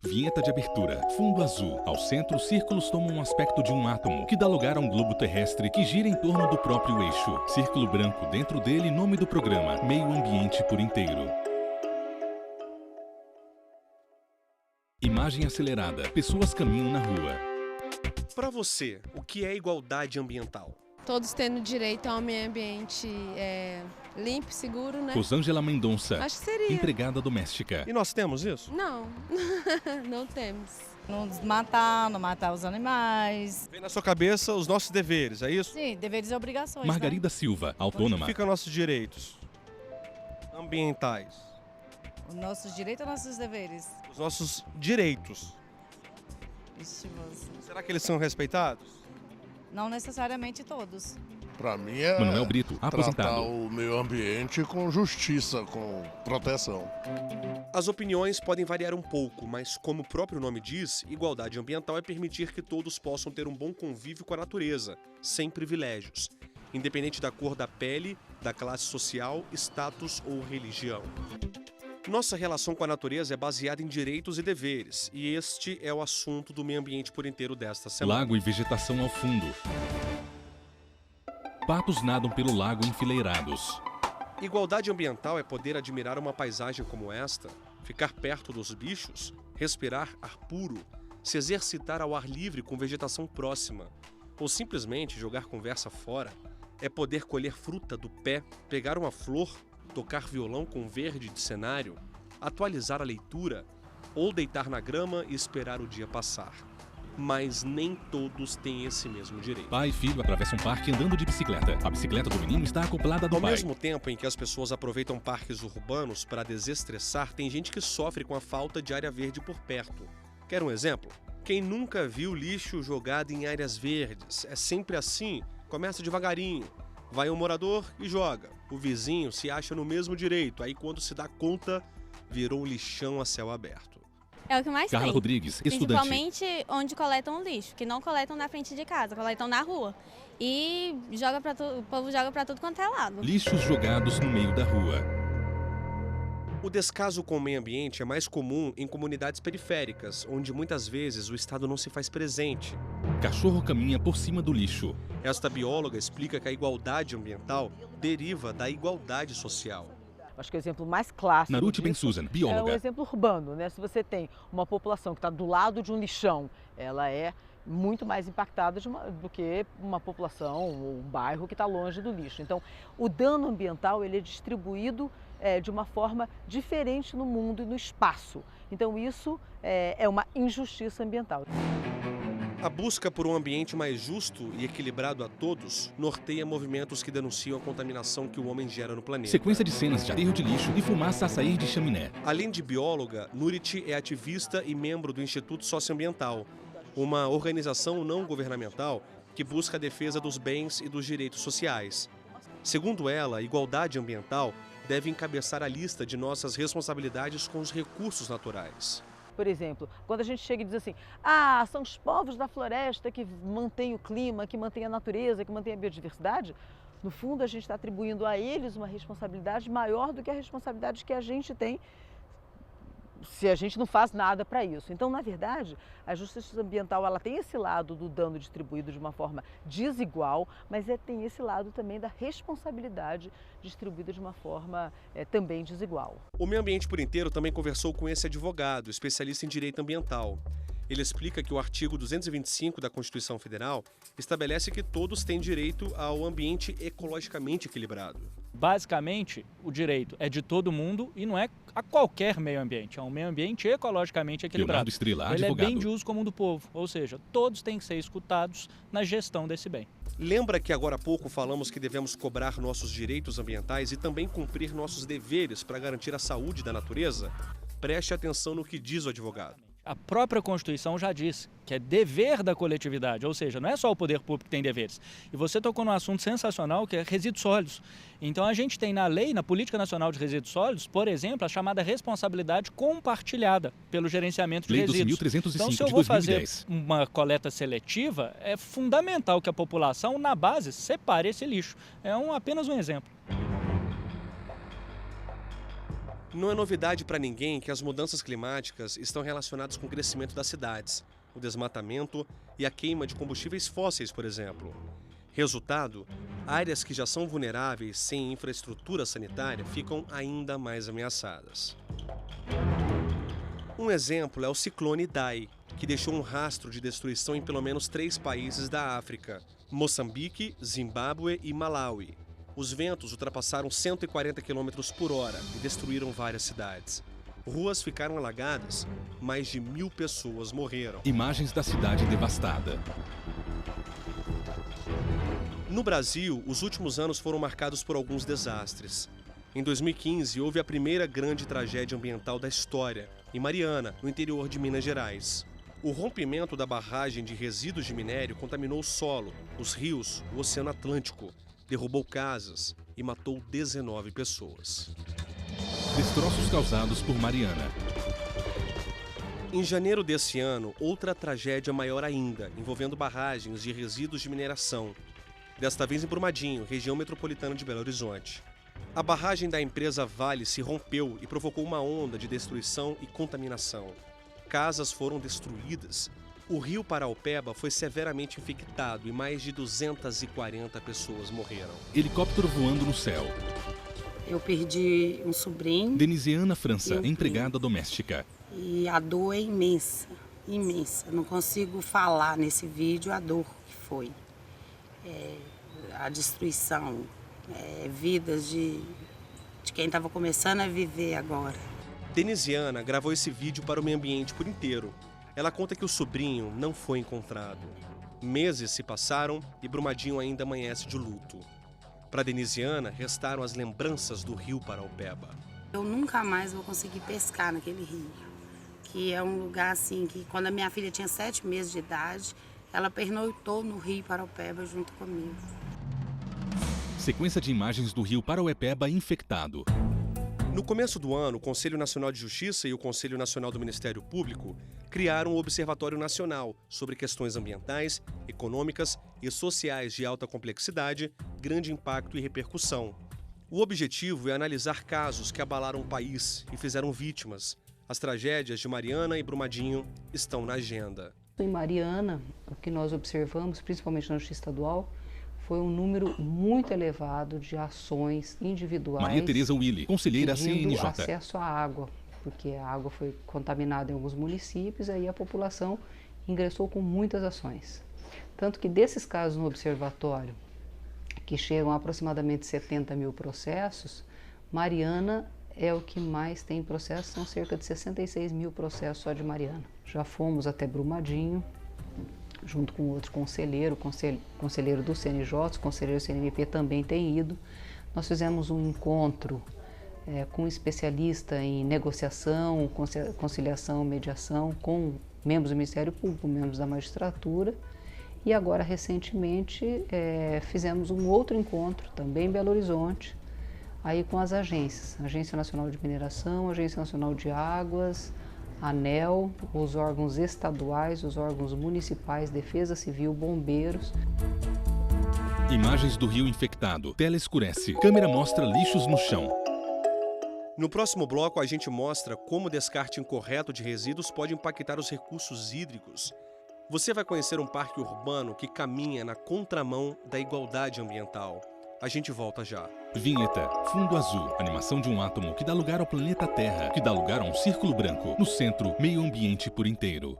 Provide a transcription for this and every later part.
Vinheta de abertura. Fundo azul. Ao centro, os círculos tomam um aspecto de um átomo, que dá lugar a um globo terrestre que gira em torno do próprio eixo. Círculo branco, dentro dele, nome do programa: Meio Ambiente por Inteiro. Imagem acelerada. Pessoas caminham na rua. Para você, o que é igualdade ambiental? Todos tendo direito a um meio ambiente limpo, seguro, né? Rosângela Mendonça, Acho que seria. empregada doméstica. E nós temos isso? Não, não temos. Não desmatar, não matar os animais. Vem na sua cabeça os nossos deveres, é isso? Sim, deveres e obrigações. Margarida Silva, Onde autônoma. ficam nossos direitos ambientais? Né? Os nossos direitos ou nossos deveres? Os nossos direitos. Ixi, moço. Será que eles são respeitados? Não necessariamente todos. Para mim é Manuel Brito, tratar aposentado. o meio ambiente com justiça, com proteção. As opiniões podem variar um pouco, mas como o próprio nome diz, igualdade ambiental é permitir que todos possam ter um bom convívio com a natureza, sem privilégios, independente da cor da pele, da classe social, status ou religião. Nossa relação com a natureza é baseada em direitos e deveres, e este é o assunto do Meio Ambiente por Inteiro desta semana. Lago e vegetação ao fundo. Patos nadam pelo lago enfileirados. Igualdade ambiental é poder admirar uma paisagem como esta, ficar perto dos bichos, respirar ar puro, se exercitar ao ar livre com vegetação próxima, ou simplesmente jogar conversa fora. É poder colher fruta do pé, pegar uma flor, tocar violão com verde de cenário, atualizar a leitura ou deitar na grama e esperar o dia passar. Mas nem todos têm esse mesmo direito. Pai e filho atravessam um parque andando de bicicleta. A bicicleta do menino está acoplada do Ao pai. mesmo tempo em que as pessoas aproveitam parques urbanos para desestressar, tem gente que sofre com a falta de área verde por perto. Quer um exemplo? Quem nunca viu lixo jogado em áreas verdes? É sempre assim, começa devagarinho. Vai um morador e joga. O vizinho se acha no mesmo direito, aí quando se dá conta, virou um lixão a céu aberto. É o que mais Carla tem. Rodrigues, estudante. Principalmente onde coletam o lixo, que não coletam na frente de casa, coletam na rua. E o povo joga pra tudo quanto é lado. Lixos jogados no meio da rua. O descaso com o meio ambiente é mais comum em comunidades periféricas, onde muitas vezes o Estado não se faz presente. Cachorro caminha por cima do lixo. Esta bióloga explica que a igualdade ambiental deriva da igualdade social. Acho que o exemplo mais clássico Naruti disso Ben-Susan, é o bióloga. exemplo urbano, né? Se você tem uma população que está do lado de um lixão, ela é muito mais impactada do que uma população ou um bairro que está longe do lixo. Então, o dano ambiental ele é distribuído de uma forma diferente no mundo e no espaço. Então, isso é uma injustiça ambiental. A busca por um ambiente mais justo e equilibrado a todos norteia movimentos que denunciam a contaminação que o homem gera no planeta. Sequência de cenas de aterro de lixo e fumaça a sair de chaminé. Além de bióloga, Nurit é ativista e membro do Instituto Socioambiental, uma organização não governamental que busca a defesa dos bens e dos direitos sociais. Segundo ela, a igualdade ambiental deve encabeçar a lista de nossas responsabilidades com os recursos naturais. Por exemplo, quando a gente chega e diz assim, são os povos da floresta que mantêm o clima, que mantêm a natureza, que mantêm a biodiversidade, no fundo a gente está atribuindo a eles uma responsabilidade maior do que a responsabilidade que a gente tem se a gente não faz nada para isso. Então, na verdade, a justiça ambiental ela tem esse lado do dano distribuído de uma forma desigual, mas tem esse lado também da responsabilidade distribuída de uma forma também desigual. O Meio Ambiente por Inteiro também conversou com esse advogado, especialista em direito ambiental. Ele explica que o artigo 225 da Constituição Federal estabelece que todos têm direito ao ambiente ecologicamente equilibrado. Basicamente, o direito é de todo mundo e não é a qualquer meio ambiente, é um meio ambiente ecologicamente equilibrado. Leonardo Estrela, Ele advogado. é bem de uso comum do povo, ou seja, todos têm que ser escutados na gestão desse bem. Lembra que agora há pouco falamos que devemos cobrar nossos direitos ambientais e também cumprir nossos deveres para garantir a saúde da natureza? Preste atenção no que diz o advogado. A própria Constituição já diz que é dever da coletividade, ou seja, não é só o poder público que tem deveres. E você tocou num assunto sensacional que é resíduos sólidos. Então a gente tem na lei, na Política Nacional de Resíduos Sólidos, por exemplo, a chamada responsabilidade compartilhada pelo gerenciamento de Lei resíduos. 12.305 Então se eu de vou 2010. fazer uma coleta seletiva, é fundamental que a população, na base, separe esse lixo. É apenas um exemplo. Não é novidade para ninguém que as mudanças climáticas estão relacionadas com o crescimento das cidades, o desmatamento e a queima de combustíveis fósseis, por exemplo. Resultado, áreas que já são vulneráveis sem infraestrutura sanitária ficam ainda mais ameaçadas. Um exemplo é o ciclone Idai, que deixou um rastro de destruição em pelo menos 3 países da África: Moçambique, Zimbábue e Malawi. Os ventos ultrapassaram 140 km por hora e destruíram várias cidades. Ruas ficaram alagadas, mais de 1.000 pessoas morreram. Imagens da cidade devastada. No Brasil, os últimos anos foram marcados por alguns desastres. Em 2015, houve a primeira grande tragédia ambiental da história, em Mariana, no interior de Minas Gerais. O rompimento da barragem de resíduos de minério contaminou o solo, os rios, o Oceano Atlântico, derrubou casas e matou 19 pessoas. Destroços causados por Mariana. Em janeiro desse ano, outra tragédia maior ainda, envolvendo barragens de resíduos de mineração. Desta vez em Brumadinho, região metropolitana de Belo Horizonte. A barragem da empresa Vale se rompeu e provocou uma onda de destruição e contaminação. Casas foram destruídas. O rio Paraopeba foi severamente infectado e mais de 240 pessoas morreram. Helicóptero voando no céu. Eu perdi um sobrinho. Denisiana França, empregada doméstica. E a dor é imensa, imensa. Não consigo falar nesse vídeo a dor que foi. A destruição, vidas de quem estava começando a viver agora. Denisiana gravou esse vídeo para o meio ambiente por inteiro. Ela conta que o sobrinho não foi encontrado. Meses se passaram e Brumadinho ainda amanhece de luto. Para Denisiana, restaram as lembranças do rio Paraopeba. Eu nunca mais vou conseguir pescar naquele rio, que é um lugar assim que quando a minha filha tinha 7 meses de idade, ela pernoitou no rio Paraopeba junto comigo. Sequência de imagens do rio Paraopeba infectado. No começo do ano, o Conselho Nacional de Justiça e o Conselho Nacional do Ministério Público criaram o Observatório Nacional sobre questões ambientais, econômicas e sociais de alta complexidade, grande impacto e repercussão. O objetivo é analisar casos que abalaram o país e fizeram vítimas. As tragédias de Mariana e Brumadinho estão na agenda. Em Mariana, o que nós observamos, principalmente na Justiça Estadual, foi um número muito elevado de ações individuais. Maria Tereza Willi, conselheira pedindo CNJ. acesso à água, porque a água foi contaminada em alguns municípios, aí a população ingressou com muitas ações. Tanto que desses casos no observatório, que chegam a aproximadamente 70 mil processos, Mariana é o que mais tem processos, são cerca de 66 mil processos só de Mariana. Já fomos até Brumadinho, junto com outro conselheiro, conselheiro do CNJ, os conselheiros do CNMP também têm ido. Nós fizemos um encontro com um especialista em negociação, conciliação, mediação, com membros do Ministério Público, membros da magistratura. E agora, recentemente, fizemos um outro encontro, também em Belo Horizonte, aí com as agências, Agência Nacional de Mineração, Agência Nacional de Águas, ANEEL, os órgãos estaduais, os órgãos municipais, Defesa Civil, bombeiros. Imagens do rio infectado. Tela escurece. Câmera mostra lixos no chão. No próximo bloco, a gente mostra como o descarte incorreto de resíduos pode impactar os recursos hídricos. Você vai conhecer um parque urbano que caminha na contramão da igualdade ambiental. A gente volta já. Vinheta. Fundo azul. Animação de um átomo que dá lugar ao planeta Terra, que dá lugar a um círculo branco. No centro, meio ambiente por inteiro.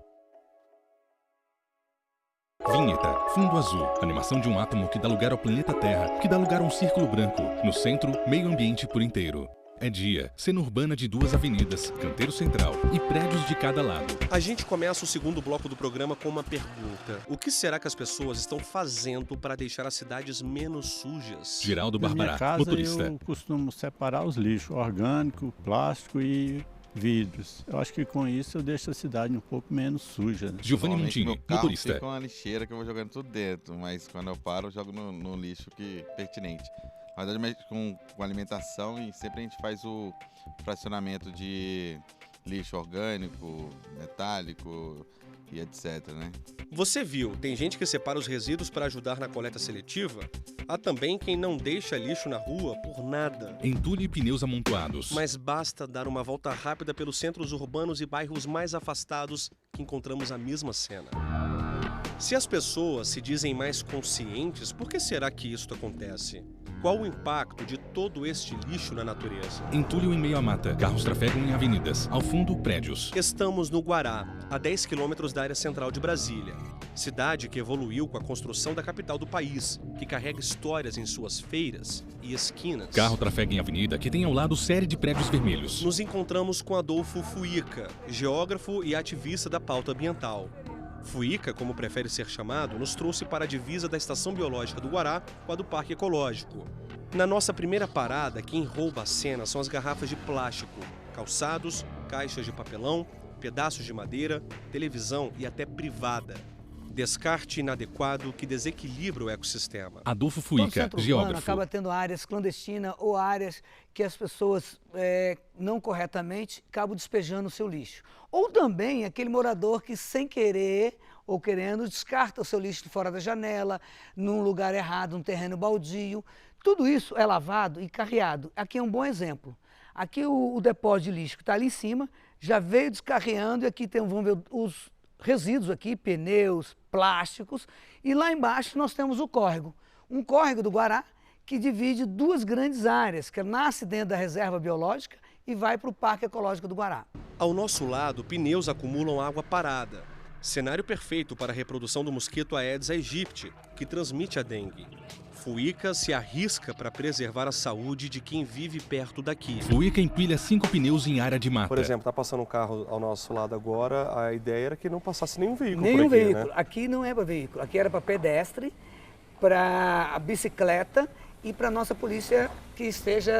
Vinheta. Fundo azul. Animação de um átomo que dá lugar ao planeta Terra, que dá lugar a um círculo branco. No centro, meio ambiente por inteiro. É dia. Cena urbana de 2 avenidas, canteiro central e prédios de cada lado. A gente começa o segundo bloco do programa com uma pergunta. O que será que as pessoas estão fazendo para deixar as cidades menos sujas? Geraldo Barbará, na minha casa, motorista. Eu costumo separar os lixos, orgânico, plástico e vidros. Eu acho que com isso eu deixo a cidade um pouco menos suja. Né? Giovanni Montini, motorista. Fica uma lixeira que eu vou jogando tudo dentro, mas quando eu paro eu jogo no lixo que pertinente. Na verdade, com alimentação, e sempre a gente faz o fracionamento de lixo orgânico, metálico e etc, né? Você viu, tem gente que separa os resíduos para ajudar na coleta seletiva? Há também quem não deixa lixo na rua por nada. Entulho e pneus amontoados. Mas basta dar uma volta rápida pelos centros urbanos e bairros mais afastados que encontramos a mesma cena. Se as pessoas se dizem mais conscientes, por que será que isso acontece? Qual o impacto de todo este lixo na natureza? Entulho em meio à mata. Carros trafegam em avenidas. Ao fundo, prédios. Estamos no Guará, a 10 quilômetros da área central de Brasília. Cidade que evoluiu com a construção da capital do país, que carrega histórias em suas feiras e esquinas. Carro trafega em avenida que tem ao lado série de prédios vermelhos. Nos encontramos com Adolfo Fuica, geógrafo e ativista da pauta ambiental. Fuica, como prefere ser chamado, nos trouxe para a divisa da Estação Biológica do Guará com a do Parque Ecológico. Na nossa primeira parada, quem rouba a cena são as garrafas de plástico, calçados, caixas de papelão, pedaços de madeira, televisão e até privada. Descarte inadequado que desequilibra o ecossistema. Adolfo Fuica, geógrafo. Acaba tendo áreas clandestinas ou áreas que as pessoas não corretamente acabam despejando o seu lixo. Ou também aquele morador que sem querer ou querendo descarta o seu lixo fora da janela, num lugar errado, num terreno baldio. Tudo isso é lavado e carreado. Aqui é um bom exemplo. Aqui o depósito de lixo que está ali em cima já veio descarreando e aqui vamos ver os resíduos aqui, pneus, plásticos, e lá embaixo nós temos o córrego. Um córrego do Guará que divide duas grandes áreas, que nasce dentro da reserva biológica e vai para o Parque Ecológico do Guará. Ao nosso lado, pneus acumulam água parada. Cenário perfeito para a reprodução do mosquito Aedes aegypti, que transmite a dengue. Fuica se arrisca para preservar a saúde de quem vive perto daqui. Fuica empilha 5 pneus em área de mata. Por exemplo, está passando um carro ao nosso lado agora, a ideia era que não passasse nenhum veículo Nenhum por aqui, veículo. né? Aqui não é para veículo, aqui era para pedestre, para bicicleta e para a nossa polícia que esteja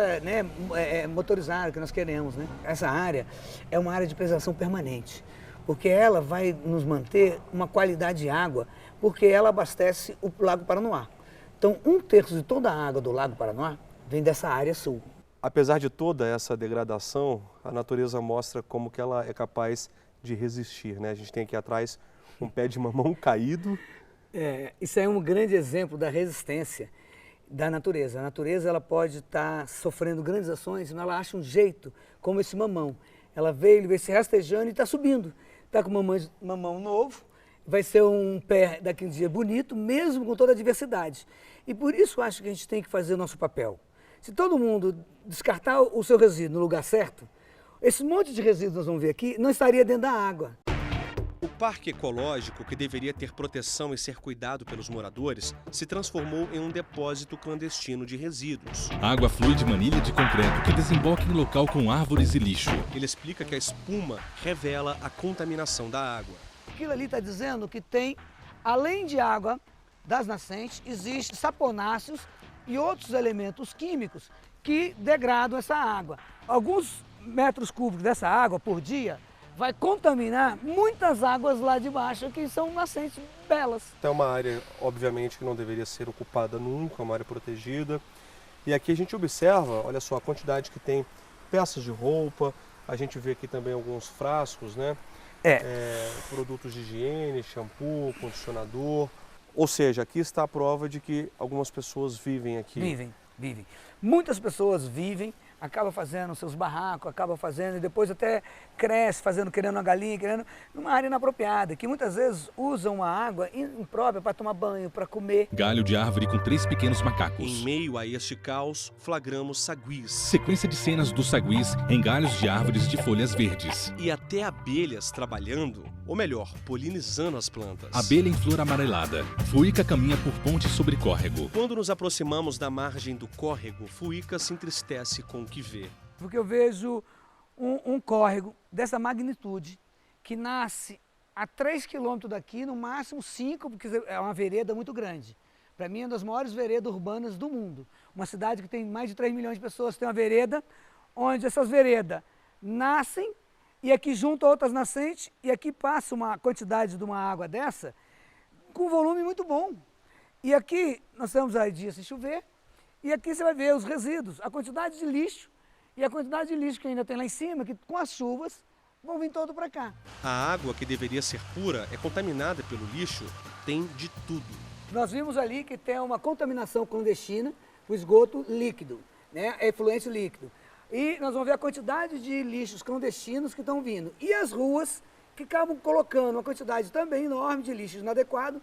motorizada, que nós queremos. Né? Essa área é uma área de preservação permanente, porque ela vai nos manter uma qualidade de água, porque ela abastece o Lago Paranoá. Então, 1/3 de toda a água do Lago Paranoá vem dessa área sul. Apesar de toda essa degradação, a natureza mostra como que ela é capaz de resistir, né? A gente tem aqui atrás um pé de mamão caído. Isso é um grande exemplo da resistência da natureza. A natureza ela pode estar sofrendo grandes ações, mas ela acha um jeito, como esse mamão. Ele veio se rastejando e está subindo. Está com mamão novo. Vai ser um pé daqui a um dia bonito, mesmo com toda a diversidade. E por isso eu acho que a gente tem que fazer o nosso papel. Se todo mundo descartar o seu resíduo no lugar certo, esse monte de resíduos que nós vamos ver aqui não estaria dentro da água. O Parque Ecológico, que deveria ter proteção e ser cuidado pelos moradores, se transformou em um depósito clandestino de resíduos. A água flui de manilha de concreto que desemboca em local com árvores e lixo. Ele explica que a espuma revela a contaminação da água. Aquilo ali está dizendo que tem, além de água das nascentes, existem saponáceos e outros elementos químicos que degradam essa água. Alguns metros cúbicos dessa água por dia vai contaminar muitas águas lá de baixo, que são nascentes belas. É uma área, obviamente, que não deveria ser ocupada nunca, uma área protegida. E aqui a gente observa, olha só, a quantidade que tem peças de roupa, a gente vê aqui também alguns frascos, né? Produtos de higiene, shampoo, condicionador. Ou seja, aqui está a prova de que algumas pessoas vivem aqui. Vivem. Muitas pessoas vivem, acabam fazendo seus barracos, acabam fazendo e depois até cresce, querendo uma galinha, querendo numa área inapropriada, que muitas vezes usam a água imprópria para tomar banho, para comer. Galho de árvore com 3 pequenos macacos. Em meio a este caos, flagramos saguis. Sequência de cenas dos saguis em galhos de árvores de folhas verdes. E até abelhas trabalhando, ou melhor, polinizando as plantas. Abelha em flor amarelada. Fuica caminha por ponte sobre córrego. Quando nos aproximamos da margem do córrego, Fuica se entristece com o que vê. Porque eu vejo um córrego dessa magnitude, que nasce a 3 quilômetros daqui, no máximo 5, porque é uma vereda muito grande. Para mim, é uma das maiores veredas urbanas do mundo. Uma cidade que tem mais de 3 milhões de pessoas tem uma vereda, onde essas veredas nascem e aqui juntam outras nascentes e aqui passa uma quantidade de uma água dessa com um volume muito bom. E aqui nós temos aí dias sem chover e aqui você vai ver os resíduos, a quantidade de lixo e a quantidade de lixo que ainda tem lá em cima, que com as chuvas vão vir todo para cá. A água que deveria ser pura é contaminada pelo lixo, tem de tudo. Nós vimos ali que tem uma contaminação clandestina, o esgoto líquido, né? Efluente líquido. E nós vamos ver a quantidade de lixos clandestinos que estão vindo. E as ruas que acabam colocando uma quantidade também enorme de lixos inadequados.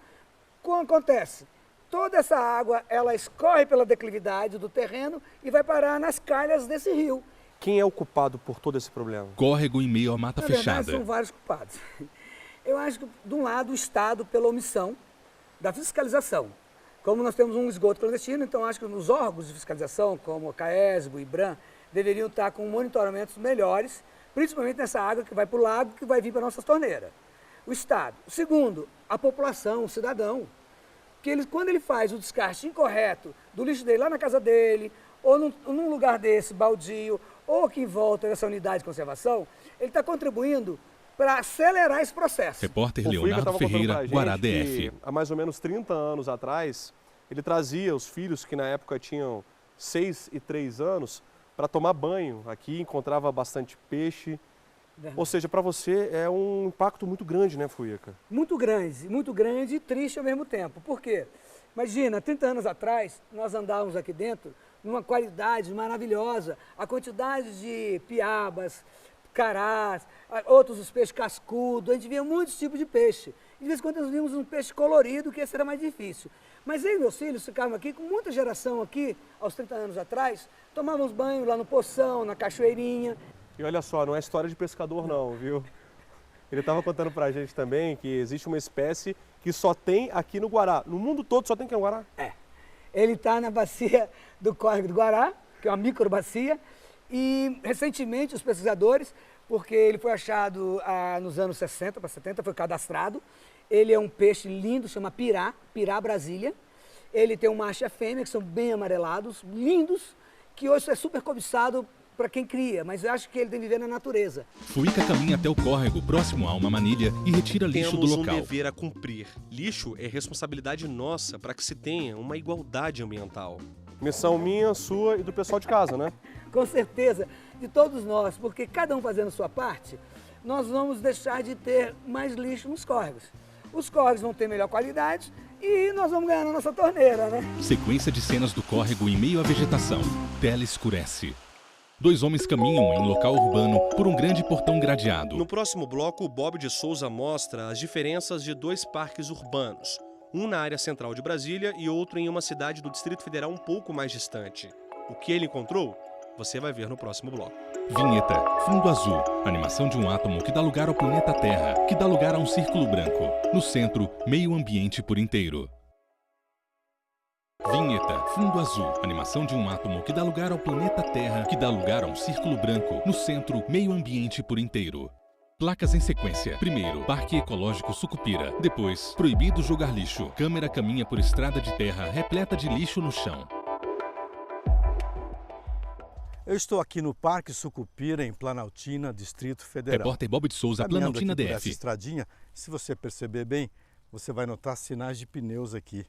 O que acontece? Toda essa água, ela escorre pela declividade do terreno e vai parar nas calhas desse rio. Quem é o culpado por todo esse problema? Córrego em meio à mata Na fechada. verdade, são vários culpados. Eu acho que, de um lado, o Estado pela omissão da fiscalização. Como nós temos um esgoto clandestino, então acho que os órgãos de fiscalização, como a CAESB, o IBRAM, deveriam estar com monitoramentos melhores, principalmente nessa água que vai para o lago, que vai vir para nossas torneiras. O Estado. O segundo, a população, o cidadão. Que ele, quando ele faz o descarte incorreto do lixo dele lá na casa dele, ou num lugar desse, baldio, ou aqui em volta dessa unidade de conservação, ele está contribuindo para acelerar esse processo. Repórter Leonardo Ferreira, Guará DF. Há mais ou menos 30 anos atrás, ele trazia os filhos que na época tinham 6 e 3 anos para tomar banho. Aqui encontrava bastante peixe. Verdade. Ou seja, para você é um impacto muito grande, né, Fuica? Muito grande e triste ao mesmo tempo. Por quê? Imagina, 30 anos atrás, nós andávamos aqui dentro numa qualidade maravilhosa. A quantidade de piabas, carás, outros os peixes cascudos, a gente via muitos tipos de peixe. E de vez em quando nós vimos um peixe colorido, que esse era mais difícil. Mas eu e meus filhos ficavam aqui, com muita geração aqui, aos 30 anos atrás, tomávamos banho lá no Poção, na cachoeirinha. E olha só, não é história de pescador não, viu? Ele estava contando pra gente também que existe uma espécie que só tem aqui no Guará. No mundo todo só tem aqui no Guará? É. Ele está na bacia do Córrego do Guará, que é uma microbacia, e recentemente os pesquisadores, porque ele foi achado nos anos 60 para 70, foi cadastrado. Ele é um peixe lindo, chama pirá Brasília. Ele tem um macho e a fêmea, que são bem amarelados, lindos, que hoje é super cobiçado para quem cria, mas eu acho que ele tem que viver na natureza. Fuica caminha até o córrego, próximo a uma manilha, e retira lixo do local. Temos um dever a cumprir. Lixo é responsabilidade nossa para que se tenha uma igualdade ambiental. Missão minha, sua e do pessoal de casa, né? Com certeza, de todos nós, porque cada um fazendo sua parte, nós vamos deixar de ter mais lixo nos córregos. Os córregos vão ter melhor qualidade e nós vamos ganhar na nossa torneira, né? Sequência de cenas do córrego em meio à vegetação. Tela escurece. 2 homens caminham em local urbano por um grande portão gradeado. No próximo bloco, Bob de Souza mostra as diferenças de 2 parques urbanos. Um na área central de Brasília e outro em uma cidade do Distrito Federal um pouco mais distante. O que ele encontrou? Você vai ver no próximo bloco. Vinheta, fundo azul, animação de um átomo que dá lugar ao planeta Terra, que dá lugar a um círculo branco. No centro, meio ambiente por inteiro. Vinheta, fundo azul, animação de um átomo que dá lugar ao planeta Terra, que dá lugar a um círculo branco. No centro, meio ambiente por inteiro. Placas em sequência. Primeiro, Parque Ecológico Sucupira. Depois, proibido jogar lixo. Câmera caminha por estrada de terra repleta de lixo no chão. Eu estou aqui no Parque Sucupira, em Planaltina, Distrito Federal. Repórter Bob de Souza, Planaltina DF. Essa estradinha, se você perceber bem, você vai notar sinais de pneus aqui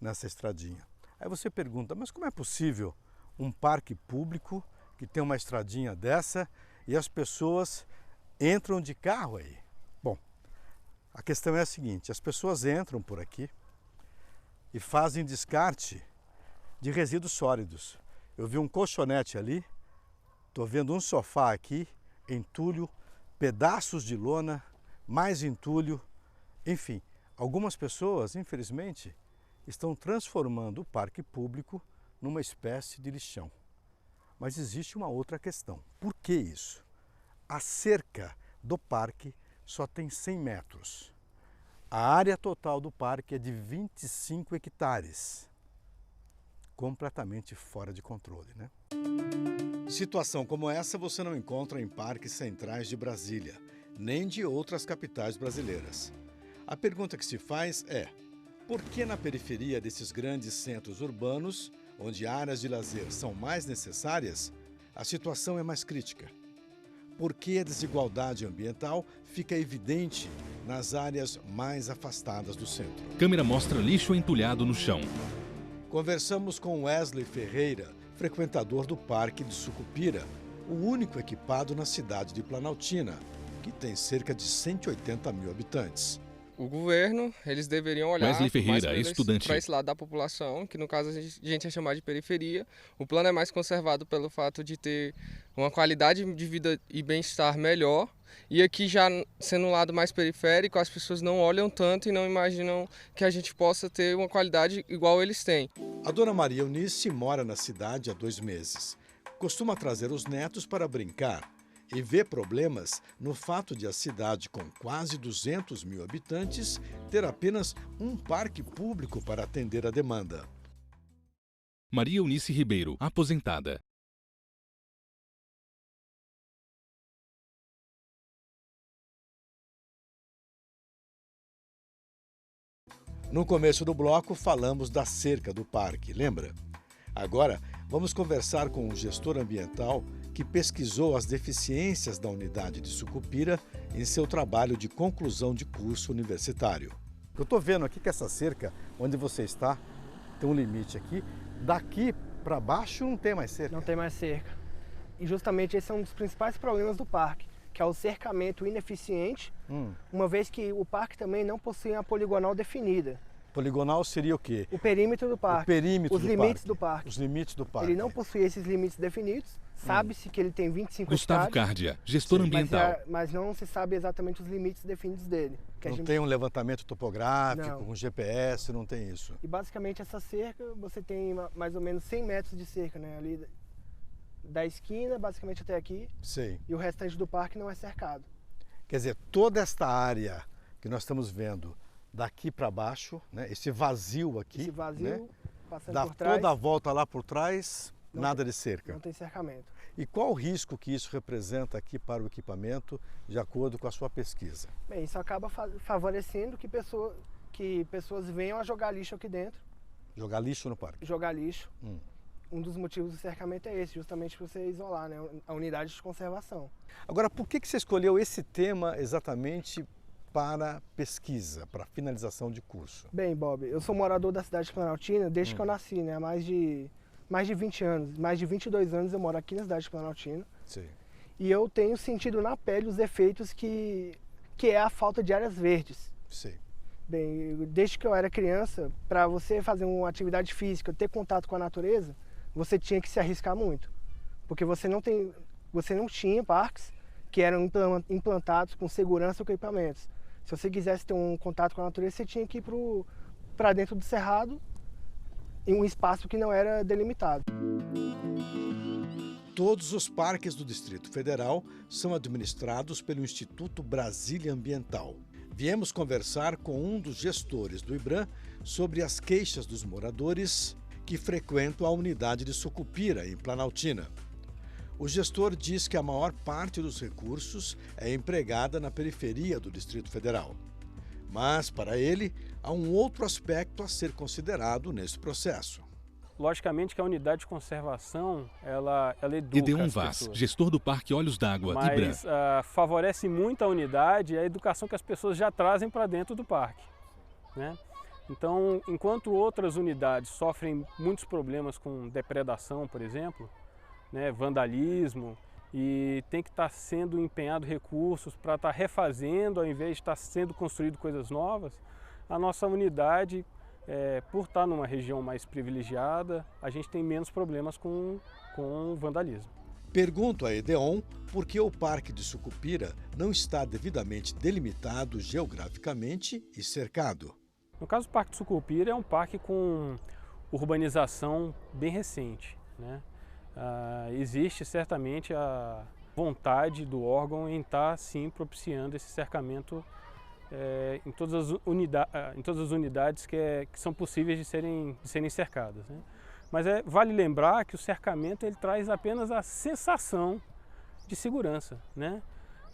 nessa estradinha. Aí você pergunta, mas como é possível um parque público que tem uma estradinha dessa e as pessoas entram de carro aí? Bom, a questão é a seguinte, as pessoas entram por aqui e fazem descarte de resíduos sólidos. Eu vi um colchonete ali, estou vendo um sofá aqui, entulho, pedaços de lona, mais entulho, enfim, algumas pessoas, infelizmente, estão transformando o parque público numa espécie de lixão. Mas existe uma outra questão. Por que isso? A cerca do parque só tem 100 metros. A área total do parque é de 25 hectares. Completamente fora de controle, né? Situação como essa você não encontra em parques centrais de Brasília, nem de outras capitais brasileiras. A pergunta que se faz é: por que na periferia desses grandes centros urbanos, onde áreas de lazer são mais necessárias, a situação é mais crítica? Por que a desigualdade ambiental fica evidente nas áreas mais afastadas do centro? Câmera mostra lixo entulhado no chão. Conversamos com Wesley Ferreira, frequentador do Parque de Sucupira, o único equipado na cidade de Planaltina, que tem cerca de 180 mil habitantes. O governo, eles deveriam olhar Wesley Ferreira, mais estudante. para esse lado da população, que no caso a gente ia chamar de periferia. O plano é mais conservado pelo fato de ter uma qualidade de vida e bem-estar melhor. E aqui já sendo um lado mais periférico, as pessoas não olham tanto e não imaginam que a gente possa ter uma qualidade igual eles têm. A dona Maria Eunice mora na cidade há 2 meses. Costuma trazer os netos para brincar e vê problemas no fato de a cidade, com quase 200 mil habitantes, ter apenas um parque público para atender a demanda. Maria Eunice Ribeiro, aposentada. No começo do bloco, falamos da cerca do parque, lembra? Agora, vamos conversar com um gestor ambiental que pesquisou as deficiências da unidade de Sucupira em seu trabalho de conclusão de curso universitário. Eu estou vendo aqui que essa cerca, onde você está, tem um limite aqui. Daqui para baixo não tem mais cerca. Não tem mais cerca. E justamente esse é um dos principais problemas do parque, que é o cercamento ineficiente, uma vez que o parque também não possui uma poligonal definida. Poligonal seria o quê? O perímetro do parque. O perímetro os do limites parque. do parque. Os limites do parque. Ele não possui esses limites definidos. Sabe-se que ele tem 25 Gustavo hectares. Cárdia, gestor ambiental. Mas não se sabe exatamente os limites definidos dele. Não tem um levantamento topográfico, Não. com GPS, não tem isso. E basicamente essa cerca, você tem mais ou menos 100 metros de cerca, né? Ali da esquina, basicamente até aqui. Sim. E o restante do parque não é cercado. Quer dizer, toda esta área que nós estamos vendo daqui para baixo, né? Esse vazio aqui, esse vazio, né? passando Dá por trás, toda a volta lá por trás, nada de cerca. Não tem cercamento. E qual o risco que isso representa aqui para o equipamento, de acordo com a sua pesquisa? Bem, isso acaba favorecendo que pessoas venham a jogar lixo aqui dentro. Jogar lixo no parque? Jogar lixo. Um dos motivos do cercamento é esse, justamente para você isolar, né, a unidade de conservação. Agora, por que você escolheu esse tema exatamente para pesquisa, para finalização de curso? Bem, Bob, eu sou morador da cidade de Planaltina desde que eu nasci, né, há mais de 20 anos, mais de 22 anos eu moro aqui na cidade de Planaltina. Sim. E eu tenho sentido na pele os efeitos que é a falta de áreas verdes. Sim. Bem, desde que eu era criança, para você fazer uma atividade física, ter contato com a natureza, você tinha que se arriscar muito. Porque você não tinha parques que eram implantados com segurança ou com equipamentos. Se você quisesse ter um contato com a natureza, você tinha que ir para dentro do cerrado, em um espaço que não era delimitado. Todos os parques do Distrito Federal são administrados pelo Instituto Brasília Ambiental. Viemos conversar com um dos gestores do IBRAM sobre as queixas dos moradores que frequentam a unidade de Sucupira, em Planaltina. O gestor diz que a maior parte dos recursos é empregada na periferia do Distrito Federal. Mas, para ele, há um outro aspecto a ser considerado nesse processo. Logicamente que a unidade de conservação, ela educa Edeon as Vaz, pessoas. gestor do Parque Olhos d'Água, IBRAM. Mas favorece muito a unidade e a educação que as pessoas já trazem para dentro do parque, né? Então, enquanto outras unidades sofrem muitos problemas com depredação, por exemplo, né, vandalismo, e tem que estar sendo empenhado recursos para estar refazendo ao invés de estar sendo construído coisas novas, a nossa unidade, por estar numa região mais privilegiada, a gente tem menos problemas com vandalismo. Pergunto a Edeon por que o Parque de Sucupira não está devidamente delimitado geograficamente e cercado. No caso do Parque de Sucupira, é um parque com urbanização bem recente, né? Existe certamente a vontade do órgão em estar, sim, propiciando esse cercamento em todas as unidades que são possíveis de serem cercadas, né? Mas vale lembrar que o cercamento ele traz apenas a sensação de segurança, né?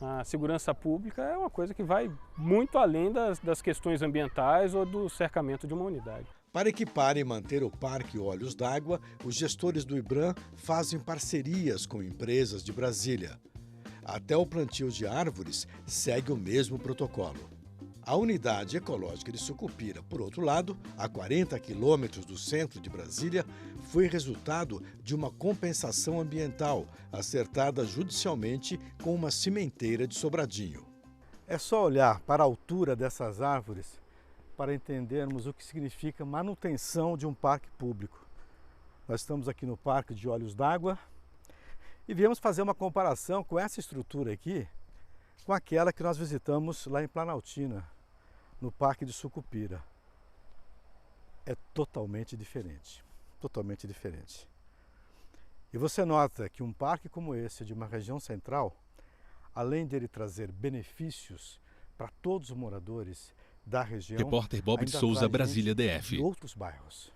A segurança pública é uma coisa que vai muito além das questões ambientais ou do cercamento de uma unidade. Para equipar e manter o Parque Olhos d'Água, os gestores do IBRAM fazem parcerias com empresas de Brasília. Até o plantio de árvores segue o mesmo protocolo. A unidade ecológica de Sucupira, por outro lado, a 40 quilômetros do centro de Brasília, foi resultado de uma compensação ambiental acertada judicialmente com uma cimenteira de Sobradinho. É só olhar para a altura dessas árvores para entendermos o que significa manutenção de um parque público. Nós estamos aqui no Parque de Olhos d'Água e viemos fazer uma comparação com essa estrutura aqui com aquela que nós visitamos lá em Planaltina, no Parque de Sucupira. É totalmente diferente, totalmente diferente. E você nota que um parque como esse, de uma região central, além dele trazer benefícios para todos os moradores da região, Repórter Bob de Souza, Brasília, DF. De outros bairros.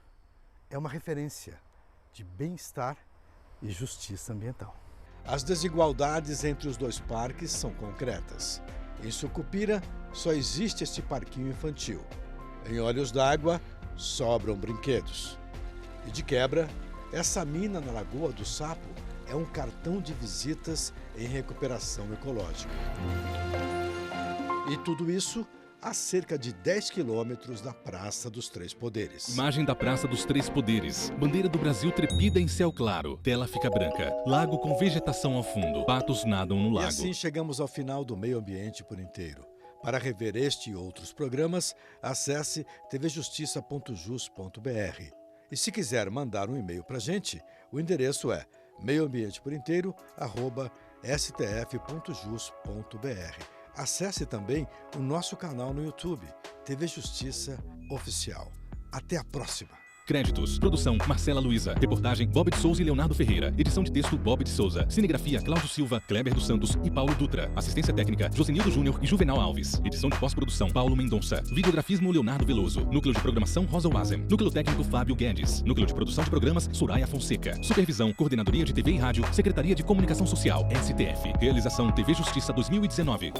É uma referência de bem-estar e justiça ambiental. As desigualdades entre os dois parques são concretas. Em Sucupira, só existe este parquinho infantil. Em Olhos d'Água, sobram brinquedos. E de quebra, essa mina na Lagoa do Sapo é um cartão de visitas em recuperação ecológica. E tudo isso a cerca de 10 quilômetros da Praça dos Três Poderes. Imagem da Praça dos Três Poderes. Bandeira do Brasil trepida em céu claro. Tela fica branca. Lago com vegetação ao fundo. Patos nadam no lago. E assim chegamos ao final do Meio Ambiente por Inteiro. Para rever este e outros programas, acesse tvjustiça.jus.br. E se quiser mandar um e-mail para a gente, o endereço é meioambienteporinteiro@stf.jus.br. Acesse também o nosso canal no YouTube, TV Justiça Oficial. Até a próxima! Créditos. Produção, Marcela Luiza. Reportagem, Bob de Souza e Leonardo Ferreira. Edição de texto, Bob de Souza. Cinegrafia, Cláudio Silva, Kleber dos Santos e Paulo Dutra. Assistência técnica, Josenildo Júnior e Juvenal Alves. Edição de pós-produção, Paulo Mendonça. Videografismo, Leonardo Veloso. Núcleo de programação, Rosa Wazem. Núcleo técnico, Fábio Guedes. Núcleo de produção de programas, Soraya Fonseca. Supervisão, Coordenadoria de TV e Rádio, Secretaria de Comunicação Social, STF. Realização, TV Justiça 2019.